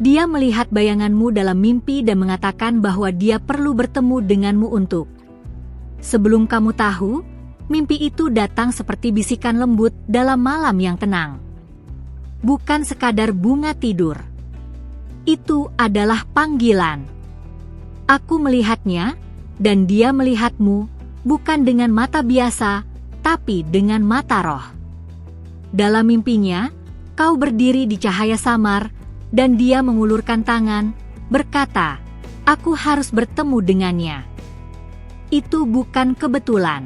Dia melihat bayanganmu dalam mimpi dan mengatakan bahwa dia perlu bertemu denganmu untuk. Sebelum kamu tahu, mimpi itu datang seperti bisikan lembut dalam malam yang tenang. Bukan sekadar bunga tidur. Itu adalah panggilan. Aku melihatnya, dan dia melihatmu, bukan dengan mata biasa, tapi dengan mata roh. Dalam mimpinya, kau berdiri di cahaya samar, dan dia mengulurkan tangan, berkata, "Aku harus bertemu dengannya." Itu bukan kebetulan.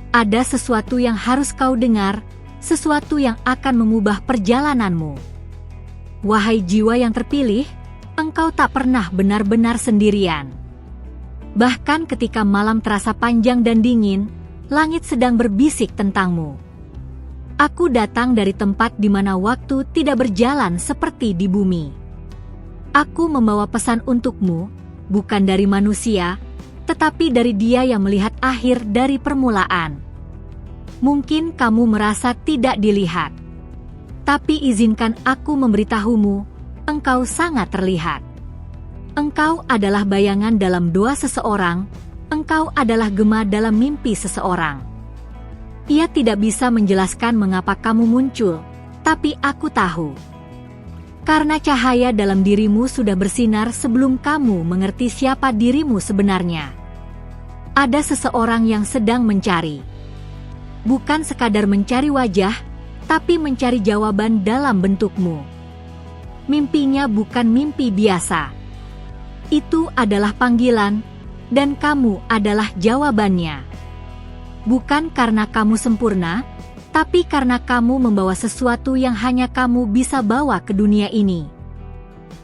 Ada sesuatu yang harus kau dengar, sesuatu yang akan mengubah perjalananmu. Wahai jiwa yang terpilih, engkau tak pernah benar-benar sendirian. Bahkan ketika malam terasa panjang dan dingin, langit sedang berbisik tentangmu. Aku datang dari tempat di mana waktu tidak berjalan seperti di bumi. Aku membawa pesan untukmu, bukan dari manusia, tetapi dari Dia yang melihat akhir dari permulaan. Mungkin kamu merasa tidak dilihat, tapi izinkan aku memberitahumu, engkau sangat terlihat. Engkau adalah bayangan dalam doa seseorang, engkau adalah gema dalam mimpi seseorang. Ia tidak bisa menjelaskan mengapa kamu muncul, tapi aku tahu. Karena cahaya dalam dirimu sudah bersinar sebelum kamu mengerti siapa dirimu sebenarnya. Ada seseorang yang sedang mencari. Bukan sekadar mencari wajah, tapi mencari jawaban dalam bentukmu. Mimpinya bukan mimpi biasa. Itu adalah panggilan, dan kamu adalah jawabannya. Bukan karena kamu sempurna, tapi karena kamu membawa sesuatu yang hanya kamu bisa bawa ke dunia ini.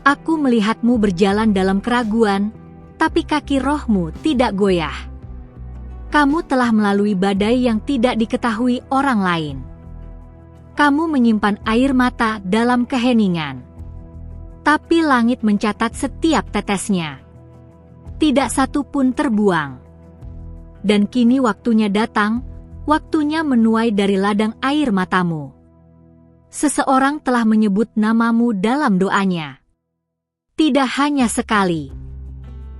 Aku melihatmu berjalan dalam keraguan, tapi kaki rohmu tidak goyah. Kamu telah melalui badai yang tidak diketahui orang lain. Kamu menyimpan air mata dalam keheningan. Tapi langit mencatat setiap tetesnya. Tidak satu pun terbuang. Dan kini waktunya datang, waktunya menuai dari ladang air matamu. Seseorang telah menyebut namamu dalam doanya. Tidak hanya sekali.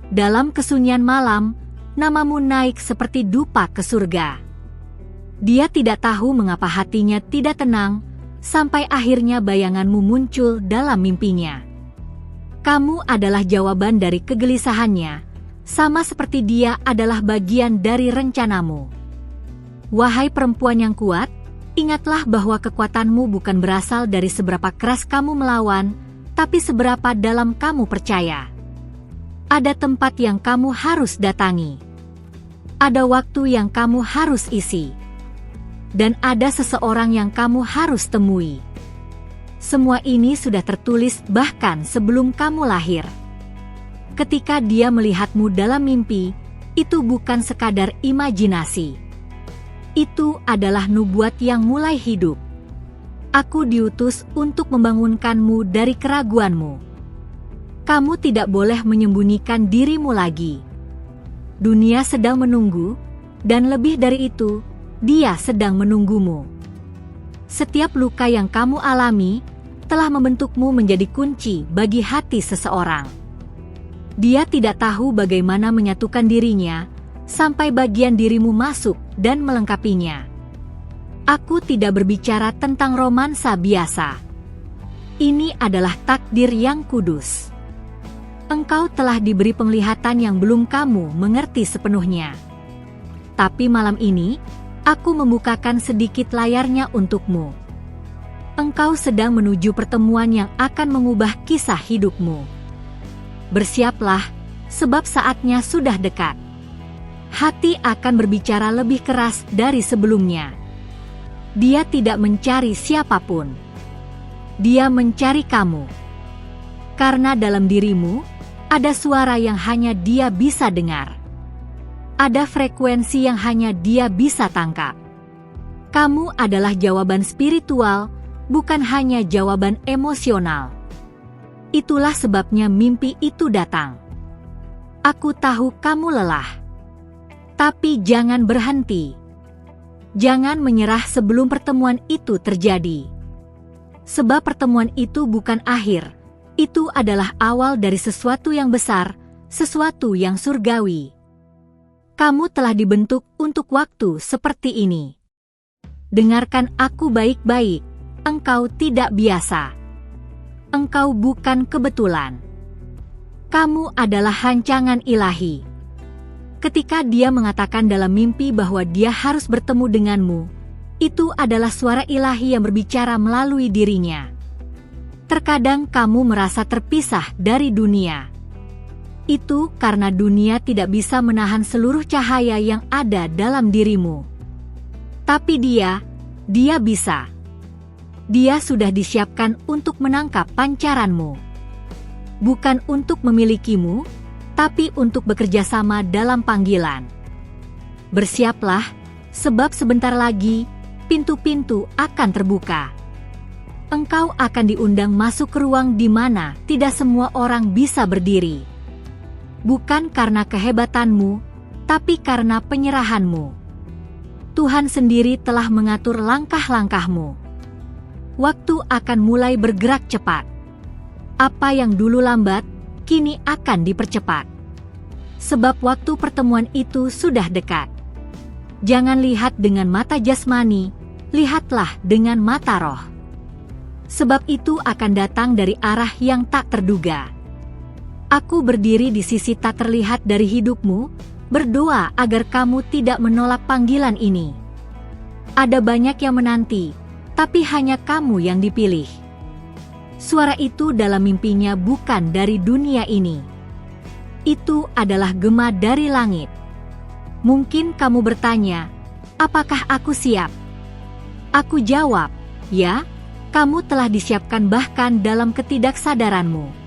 Dalam kesunyian malam, namamu naik seperti dupa ke surga. Dia tidak tahu mengapa hatinya tidak tenang, sampai akhirnya bayanganmu muncul dalam mimpinya. Kamu adalah jawaban dari kegelisahannya, sama seperti dia adalah bagian dari rencanamu. Wahai perempuan yang kuat, ingatlah bahwa kekuatanmu bukan berasal dari seberapa keras kamu melawan, tapi seberapa dalam kamu percaya. Ada tempat yang kamu harus datangi. Ada waktu yang kamu harus isi. Dan ada seseorang yang kamu harus temui. Semua ini sudah tertulis bahkan sebelum kamu lahir. Ketika dia melihatmu dalam mimpi, itu bukan sekadar imajinasi. Itu adalah nubuat yang mulai hidup. Aku diutus untuk membangunkanmu dari keraguanmu. Kamu tidak boleh menyembunyikan dirimu lagi. Dunia sedang menunggu, dan lebih dari itu, Dia sedang menunggumu. Setiap luka yang kamu alami telah membentukmu menjadi kunci bagi hati seseorang. Dia tidak tahu bagaimana menyatukan dirinya, sampai bagian dirimu masuk dan melengkapinya. Aku tidak berbicara tentang romansa biasa. Ini adalah takdir yang kudus. Engkau telah diberi penglihatan yang belum kamu mengerti sepenuhnya. Tapi malam ini, aku membukakan sedikit layarnya untukmu. Engkau sedang menuju pertemuan yang akan mengubah kisah hidupmu. Bersiaplah, sebab saatnya sudah dekat. Hati akan berbicara lebih keras dari sebelumnya. Dia tidak mencari siapapun. Dia mencari kamu. Karena dalam dirimu, ada suara yang hanya Dia bisa dengar. Ada frekuensi yang hanya Dia bisa tangkap. Kamu adalah jawaban spiritual, bukan hanya jawaban emosional. Itulah sebabnya mimpi itu datang. Aku tahu kamu lelah. Tapi jangan berhenti. Jangan menyerah sebelum pertemuan itu terjadi. Sebab pertemuan itu bukan akhir, Itu adalah awal dari sesuatu yang besar, sesuatu yang surgawi. Kamu telah dibentuk untuk waktu seperti ini. Dengarkan aku baik-baik, engkau tidak biasa. Engkau bukan kebetulan. Kamu adalah rancangan ilahi. Ketika dia mengatakan dalam mimpi bahwa dia harus bertemu denganmu, itu adalah suara ilahi yang berbicara melalui dirinya. Terkadang kamu merasa terpisah dari dunia. Itu karena dunia tidak bisa menahan seluruh cahaya yang ada dalam dirimu. Tapi dia bisa. Dia sudah disiapkan untuk menangkap pancaranmu. Bukan untuk memilikimu, tapi untuk bekerja sama dalam panggilan. Bersiaplah, sebab sebentar lagi, pintu-pintu akan terbuka. Engkau akan diundang masuk ke ruang di mana tidak semua orang bisa berdiri. Bukan karena kehebatanmu, tapi karena penyerahanmu. Tuhan sendiri telah mengatur langkah-langkahmu. Waktu akan mulai bergerak cepat. Apa yang dulu lambat, kini akan dipercepat. Sebab waktu pertemuan itu sudah dekat. Jangan lihat dengan mata jasmani, lihatlah dengan mata roh. Sebab itu akan datang dari arah yang tak terduga. Aku berdiri di sisi tak terlihat dari hidupmu, berdoa agar kamu tidak menolak panggilan ini. Ada banyak yang menanti, tapi hanya kamu yang dipilih. Suara itu dalam mimpinya bukan dari dunia ini. Itu adalah gema dari langit. Mungkin kamu bertanya, apakah aku siap? Aku jawab, ya, kamu telah disiapkan bahkan dalam ketidaksadaranmu.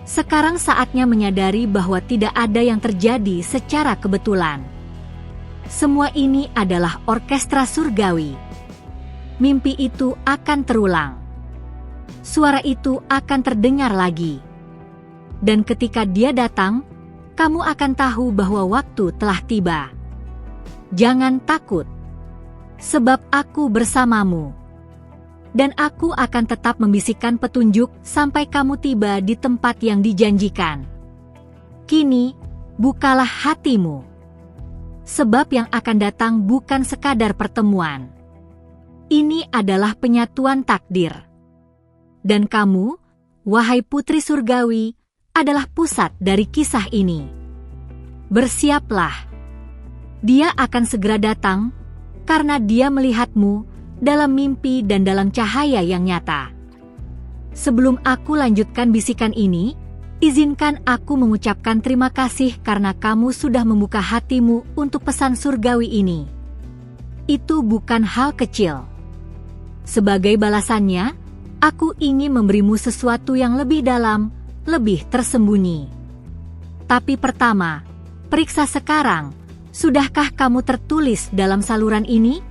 Sekarang saatnya menyadari bahwa tidak ada yang terjadi secara kebetulan. Semua ini adalah orkestra surgawi. Mimpi itu akan terulang. Suara itu akan terdengar lagi. Dan ketika dia datang, kamu akan tahu bahwa waktu telah tiba. Jangan takut, sebab aku bersamamu. Dan aku akan tetap membisikkan petunjuk sampai kamu tiba di tempat yang dijanjikan. Kini, bukalah hatimu. Sebab yang akan datang bukan sekadar pertemuan. Ini adalah penyatuan takdir. Dan kamu, wahai putri surgawi, adalah pusat dari kisah ini. Bersiaplah. Dia akan segera datang, karena dia melihatmu dalam mimpi dan dalam cahaya yang nyata. Sebelum aku lanjutkan bisikan ini, izinkan aku mengucapkan terima kasih karena kamu sudah membuka hatimu untuk pesan surgawi ini. Itu bukan hal kecil. Sebagai balasannya, aku ingin memberimu sesuatu yang lebih dalam, lebih tersembunyi. Tapi pertama, periksa sekarang, sudahkah kamu tertulis dalam saluran ini?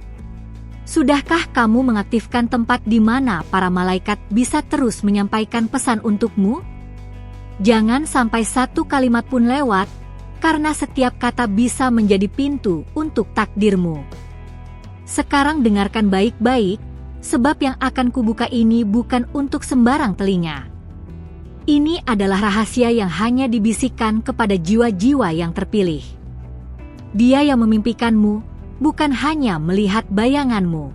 Sudahkah kamu mengaktifkan tempat di mana para malaikat bisa terus menyampaikan pesan untukmu? Jangan sampai satu kalimat pun lewat, karena setiap kata bisa menjadi pintu untuk takdirmu. Sekarang dengarkan baik-baik, sebab yang akan kubuka ini bukan untuk sembarang telinga. Ini adalah rahasia yang hanya dibisikkan kepada jiwa-jiwa yang terpilih. Dia yang memimpikanmu bukan hanya melihat bayanganmu.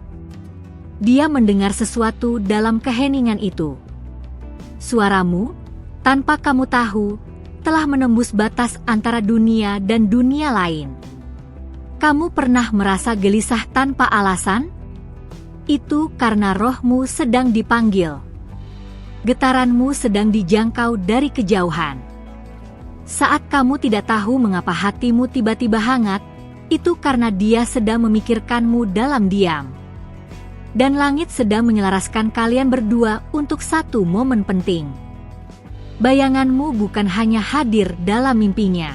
Dia mendengar sesuatu dalam keheningan itu. Suaramu, tanpa kamu tahu, telah menembus batas antara dunia dan dunia lain. Kamu pernah merasa gelisah tanpa alasan? Itu karena rohmu sedang dipanggil. Getaranmu sedang dijangkau dari kejauhan. Saat kamu tidak tahu mengapa hatimu tiba-tiba hangat, itu karena dia sedang memikirkanmu dalam diam. Dan langit sedang menyelaraskan kalian berdua untuk satu momen penting. Bayanganmu bukan hanya hadir dalam mimpinya.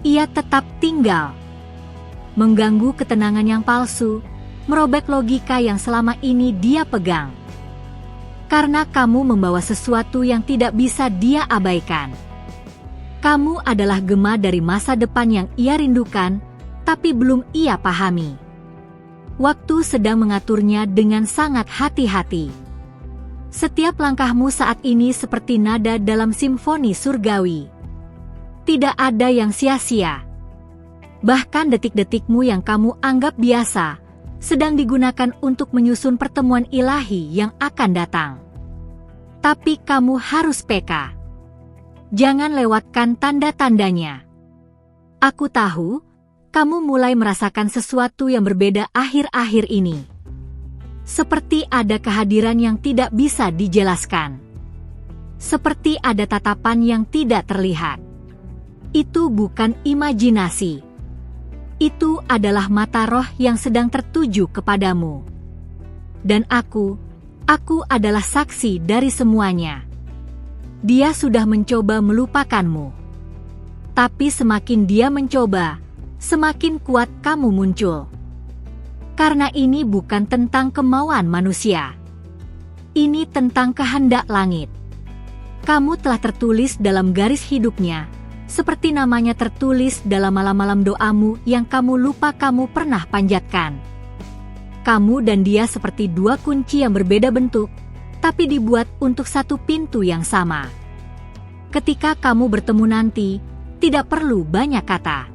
Ia tetap tinggal. Mengganggu ketenangan yang palsu, merobek logika yang selama ini dia pegang. Karena kamu membawa sesuatu yang tidak bisa dia abaikan. Kamu adalah gema dari masa depan yang ia rindukan, tapi belum ia pahami. Waktu sedang mengaturnya dengan sangat hati-hati. Setiap langkahmu saat ini seperti nada dalam simfoni surgawi. Tidak ada yang sia-sia. Bahkan detik-detikmu yang kamu anggap biasa, sedang digunakan untuk menyusun pertemuan ilahi yang akan datang. Tapi kamu harus peka. Jangan lewatkan tanda-tandanya. Aku tahu, kamu mulai merasakan sesuatu yang berbeda akhir-akhir ini. Seperti ada kehadiran yang tidak bisa dijelaskan. Seperti ada tatapan yang tidak terlihat. Itu bukan imajinasi. Itu adalah mata roh yang sedang tertuju kepadamu. Dan aku adalah saksi dari semuanya. Dia sudah mencoba melupakanmu. Tapi semakin dia mencoba, semakin kuat kamu muncul. Karena ini bukan tentang kemauan manusia. Ini tentang kehendak langit. Kamu telah tertulis dalam garis hidupnya, seperti namanya tertulis dalam malam-malam doamu yang kamu lupa kamu pernah panjatkan. Kamu dan dia seperti dua kunci yang berbeda bentuk, tapi dibuat untuk satu pintu yang sama. Ketika kamu bertemu nanti, tidak perlu banyak kata.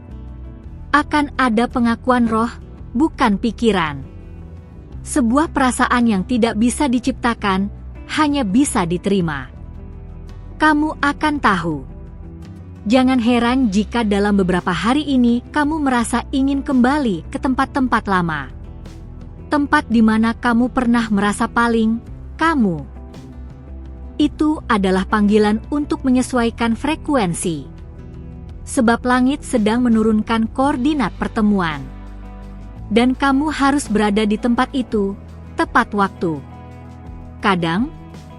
Akan ada pengakuan roh, bukan pikiran. Sebuah perasaan yang tidak bisa diciptakan, hanya bisa diterima. Kamu akan tahu. Jangan heran jika dalam beberapa hari ini kamu merasa ingin kembali ke tempat-tempat lama. Tempat di mana kamu pernah merasa paling kamu. Itu adalah panggilan untuk menyesuaikan frekuensi. Sebab langit sedang menurunkan koordinat pertemuan. Dan kamu harus berada di tempat itu, tepat waktu. Kadang,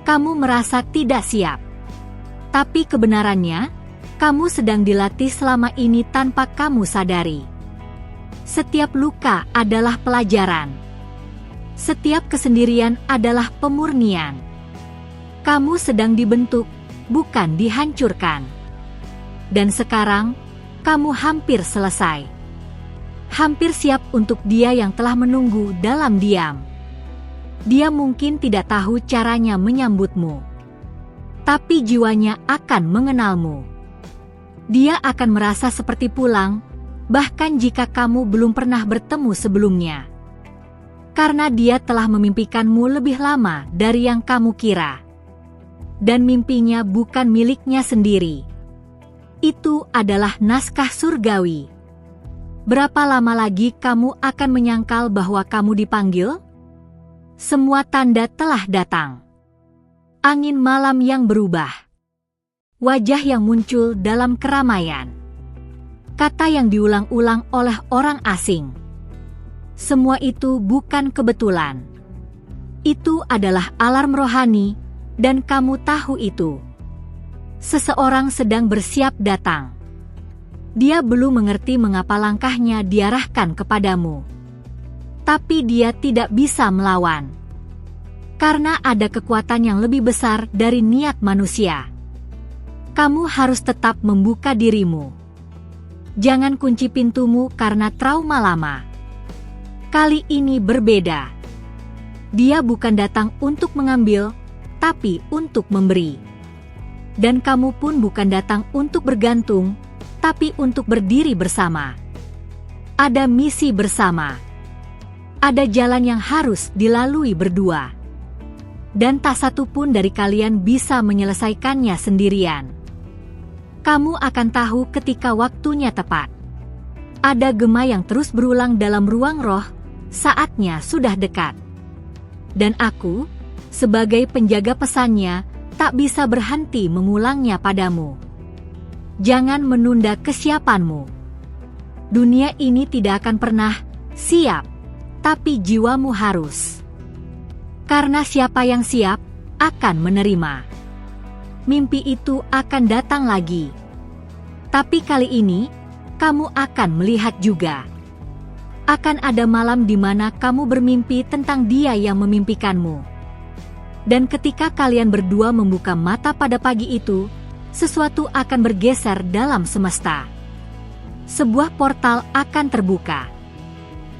kamu merasa tidak siap. Tapi kebenarannya, kamu sedang dilatih selama ini tanpa kamu sadari. Setiap luka adalah pelajaran. Setiap kesendirian adalah pemurnian. Kamu sedang dibentuk, bukan dihancurkan. Dan sekarang, kamu hampir selesai. Hampir siap untuk dia yang telah menunggu dalam diam. Dia mungkin tidak tahu caranya menyambutmu. Tapi jiwanya akan mengenalmu. Dia akan merasa seperti pulang, bahkan jika kamu belum pernah bertemu sebelumnya. Karena dia telah memimpikanmu lebih lama dari yang kamu kira. Dan mimpinya bukan miliknya sendiri. Itu adalah naskah surgawi. Berapa lama lagi kamu akan menyangkal bahwa kamu dipanggil? Semua tanda telah datang. Angin malam yang berubah. Wajah yang muncul dalam keramaian. Kata yang diulang-ulang oleh orang asing. Semua itu bukan kebetulan. Itu adalah alarm rohani, dan kamu tahu itu. Seseorang sedang bersiap datang. Dia belum mengerti mengapa langkahnya diarahkan kepadamu. Tapi dia tidak bisa melawan. Karena ada kekuatan yang lebih besar dari niat manusia. Kamu harus tetap membuka dirimu. Jangan kunci pintumu karena trauma lama. Kali ini berbeda. Dia bukan datang untuk mengambil, tapi untuk memberi. Dan kamu pun bukan datang untuk bergantung, tapi untuk berdiri bersama. Ada misi bersama. Ada jalan yang harus dilalui berdua. Dan tak satu pun dari kalian bisa menyelesaikannya sendirian. Kamu akan tahu ketika waktunya tepat. Ada gema yang terus berulang dalam ruang roh, saatnya sudah dekat. Dan aku, sebagai penjaga pesannya, tak bisa berhenti mengulangnya padamu. Jangan menunda kesiapanmu. Dunia ini tidak akan pernah siap, tapi jiwamu harus. Karena siapa yang siap, akan menerima. Mimpi itu akan datang lagi. Tapi kali ini, kamu akan melihat juga. Akan ada malam di mana kamu bermimpi tentang dia yang memimpikanmu. Dan ketika kalian berdua membuka mata pada pagi itu, sesuatu akan bergeser dalam semesta. Sebuah portal akan terbuka.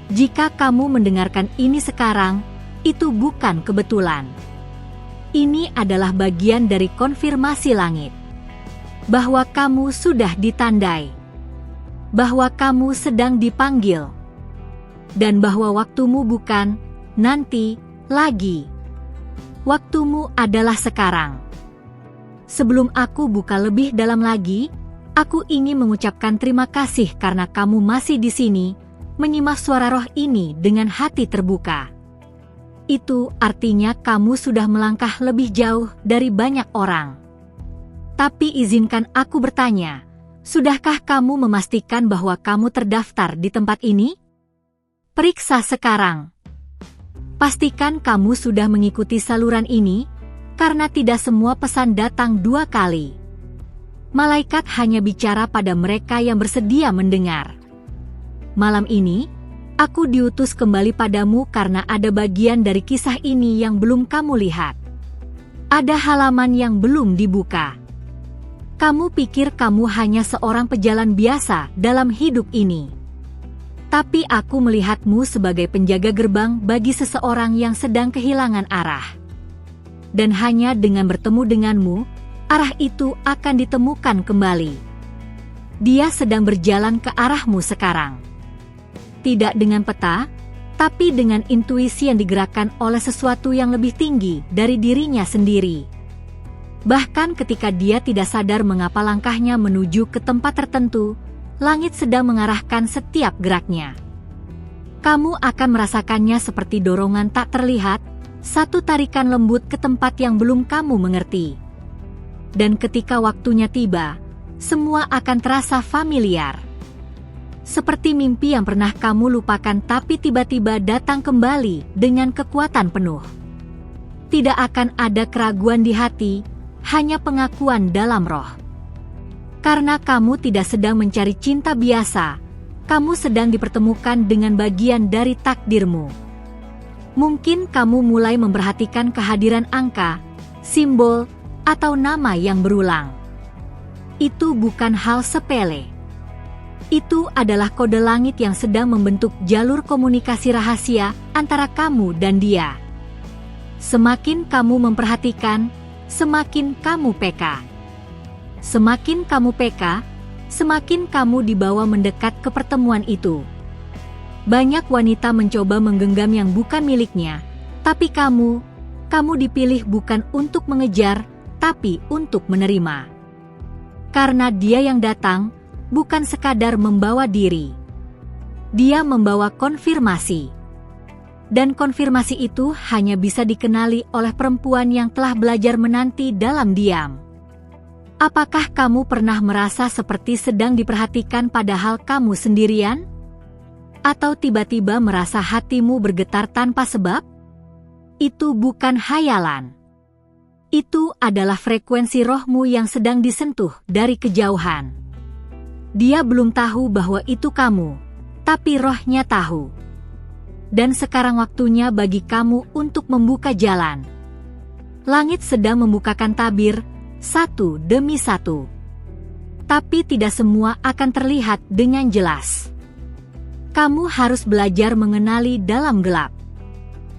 Jika kamu mendengarkan ini sekarang, itu bukan kebetulan. Ini adalah bagian dari konfirmasi langit. Bahwa kamu sudah ditandai. Bahwa kamu sedang dipanggil. Dan bahwa waktumu bukan nanti lagi. Waktumu adalah sekarang. Sebelum aku buka lebih dalam lagi, aku ingin mengucapkan terima kasih karena kamu masih di sini, menyimak suara roh ini dengan hati terbuka. Itu artinya kamu sudah melangkah lebih jauh dari banyak orang. Tapi izinkan aku bertanya, sudahkah kamu memastikan bahwa kamu terdaftar di tempat ini? Periksa sekarang. Pastikan kamu sudah mengikuti saluran ini, karena tidak semua pesan datang 2 kali. Malaikat hanya bicara pada mereka yang bersedia mendengar. Malam ini, aku diutus kembali padamu karena ada bagian dari kisah ini yang belum kamu lihat. Ada halaman yang belum dibuka. Kamu pikir kamu hanya seorang pejalan biasa dalam hidup ini. Tapi aku melihatmu sebagai penjaga gerbang bagi seseorang yang sedang kehilangan arah. Dan hanya dengan bertemu denganmu, arah itu akan ditemukan kembali. Dia sedang berjalan ke arahmu sekarang. Tidak dengan peta, tapi dengan intuisi yang digerakkan oleh sesuatu yang lebih tinggi dari dirinya sendiri. Bahkan ketika dia tidak sadar mengapa langkahnya menuju ke tempat tertentu, langit sedang mengarahkan setiap geraknya. Kamu akan merasakannya seperti dorongan tak terlihat, satu tarikan lembut ke tempat yang belum kamu mengerti. Dan ketika waktunya tiba, semua akan terasa familiar. Seperti mimpi yang pernah kamu lupakan tapi tiba-tiba datang kembali dengan kekuatan penuh. Tidak akan ada keraguan di hati, hanya pengakuan dalam roh. Karena kamu tidak sedang mencari cinta biasa, kamu sedang dipertemukan dengan bagian dari takdirmu. Mungkin kamu mulai memperhatikan kehadiran angka, simbol, atau nama yang berulang. Itu bukan hal sepele. Itu adalah kode langit yang sedang membentuk jalur komunikasi rahasia antara kamu dan dia. Semakin kamu memperhatikan, semakin kamu peka. Semakin kamu peka, semakin kamu dibawa mendekat ke pertemuan itu. Banyak wanita mencoba menggenggam yang bukan miliknya, tapi kamu dipilih bukan untuk mengejar, tapi untuk menerima. Karena dia yang datang, bukan sekadar membawa diri. Dia membawa konfirmasi. Dan konfirmasi itu hanya bisa dikenali oleh perempuan yang telah belajar menanti dalam diam. Apakah kamu pernah merasa seperti sedang diperhatikan padahal kamu sendirian? Atau tiba-tiba merasa hatimu bergetar tanpa sebab? Itu bukan hayalan. Itu adalah frekuensi rohmu yang sedang disentuh dari kejauhan. Dia belum tahu bahwa itu kamu, tapi rohnya tahu. Dan sekarang waktunya bagi kamu untuk membuka jalan. Langit sedang membukakan tabir, satu demi satu. Tapi tidak semua akan terlihat dengan jelas. Kamu harus belajar mengenali dalam gelap.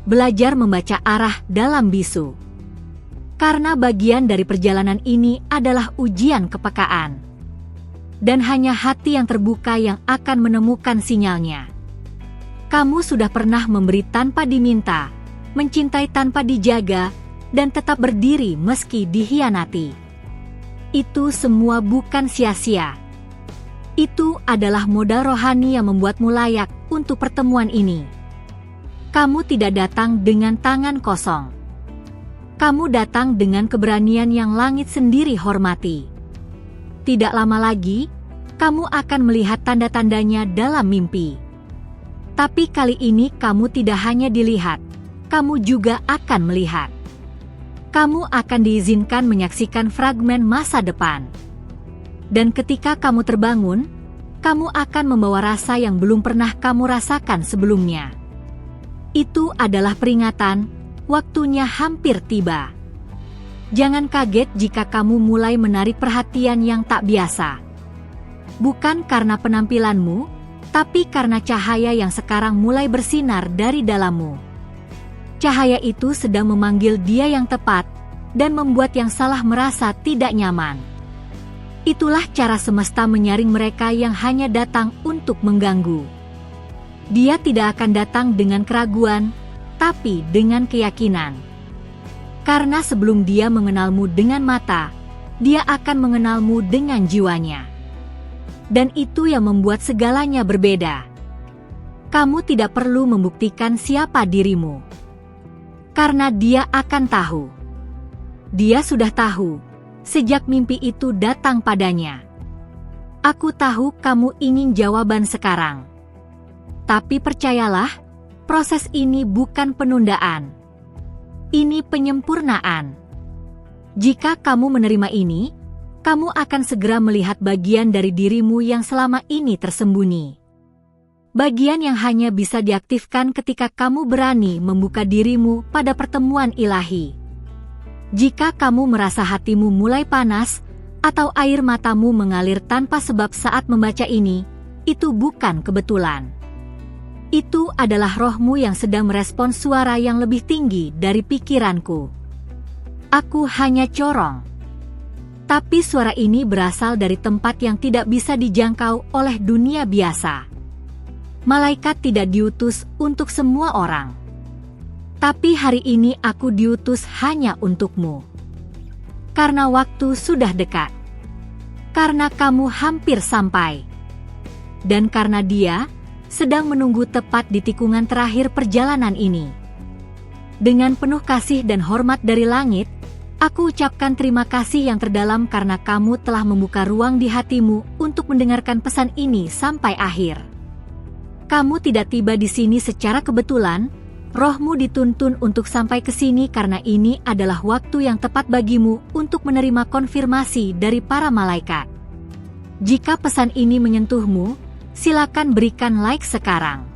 Belajar membaca arah dalam bisu. Karena bagian dari perjalanan ini adalah ujian kepekaan. Dan hanya hati yang terbuka yang akan menemukan sinyalnya. Kamu sudah pernah memberi tanpa diminta, mencintai tanpa dijaga, dan tetap berdiri meski dikhianati. Itu semua bukan sia-sia. Itu adalah modal rohani yang membuatmu layak untuk pertemuan ini. Kamu tidak datang dengan tangan kosong. Kamu datang dengan keberanian yang langit sendiri hormati. Tidak lama lagi, kamu akan melihat tanda-tandanya dalam mimpi. Tapi kali ini kamu tidak hanya dilihat, kamu juga akan melihat. Kamu akan diizinkan menyaksikan fragmen masa depan. Dan ketika kamu terbangun, kamu akan membawa rasa yang belum pernah kamu rasakan sebelumnya. Itu adalah peringatan, waktunya hampir tiba. Jangan kaget jika kamu mulai menarik perhatian yang tak biasa. Bukan karena penampilanmu, tapi karena cahaya yang sekarang mulai bersinar dari dalammu. Cahaya itu sedang memanggil dia yang tepat, dan membuat yang salah merasa tidak nyaman. Itulah cara semesta menyaring mereka yang hanya datang untuk mengganggu. Dia tidak akan datang dengan keraguan, tapi dengan keyakinan. Karena sebelum dia mengenalmu dengan mata, dia akan mengenalmu dengan jiwanya. Dan itu yang membuat segalanya berbeda. Kamu tidak perlu membuktikan siapa dirimu. Karena dia akan tahu. Dia sudah tahu, sejak mimpi itu datang padanya. Aku tahu kamu ingin jawaban sekarang. Tapi percayalah, proses ini bukan penundaan. Ini penyempurnaan. Jika kamu menerima ini, kamu akan segera melihat bagian dari dirimu yang selama ini tersembunyi. Bagian yang hanya bisa diaktifkan ketika kamu berani membuka dirimu pada pertemuan ilahi. Jika kamu merasa hatimu mulai panas, atau air matamu mengalir tanpa sebab saat membaca ini, itu bukan kebetulan. Itu adalah rohmu yang sedang merespons suara yang lebih tinggi dari pikiranku. Aku hanya corong. Tapi suara ini berasal dari tempat yang tidak bisa dijangkau oleh dunia biasa. Malaikat tidak diutus untuk semua orang. Tapi hari ini aku diutus hanya untukmu. Karena waktu sudah dekat. Karena kamu hampir sampai. Dan karena dia sedang menunggu tepat di tikungan terakhir perjalanan ini. Dengan penuh kasih dan hormat dari langit, aku ucapkan terima kasih yang terdalam karena kamu telah membuka ruang di hatimu untuk mendengarkan pesan ini sampai akhir. Kamu tidak tiba di sini secara kebetulan, rohmu dituntun untuk sampai ke sini karena ini adalah waktu yang tepat bagimu untuk menerima konfirmasi dari para malaikat. Jika pesan ini menyentuhmu, silakan berikan like sekarang.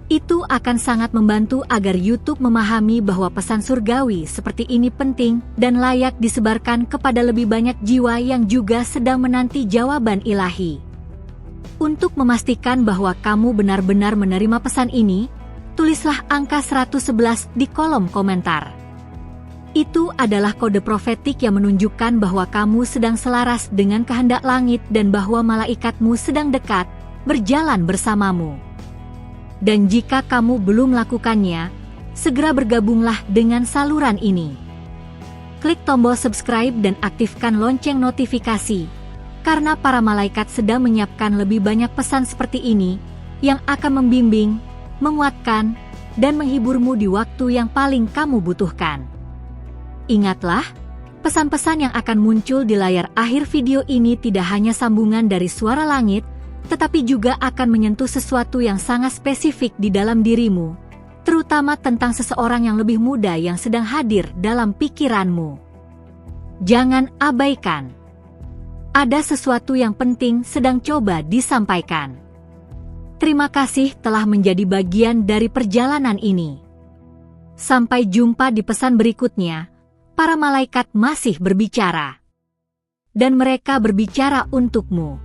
Itu akan sangat membantu agar YouTube memahami bahwa pesan surgawi seperti ini penting dan layak disebarkan kepada lebih banyak jiwa yang juga sedang menanti jawaban ilahi. Untuk memastikan bahwa kamu benar-benar menerima pesan ini, tulislah angka 111 di kolom komentar. Itu adalah kode profetik yang menunjukkan bahwa kamu sedang selaras dengan kehendak langit dan bahwa malaikatmu sedang dekat berjalan bersamamu. Dan jika kamu belum melakukannya, segera bergabunglah dengan saluran ini. Klik tombol subscribe dan aktifkan lonceng notifikasi, karena para malaikat sedang menyiapkan lebih banyak pesan seperti ini, yang akan membimbing, menguatkan, dan menghiburmu di waktu yang paling kamu butuhkan. Ingatlah, pesan-pesan yang akan muncul di layar akhir video ini tidak hanya sambungan dari suara langit, tetapi juga akan menyentuh sesuatu yang sangat spesifik di dalam dirimu, terutama tentang seseorang yang lebih muda yang sedang hadir dalam pikiranmu. Jangan abaikan. Ada sesuatu yang penting sedang coba disampaikan. Terima kasih telah menjadi bagian dari perjalanan ini. Sampai jumpa di pesan berikutnya. Para malaikat masih berbicara. Dan mereka berbicara untukmu.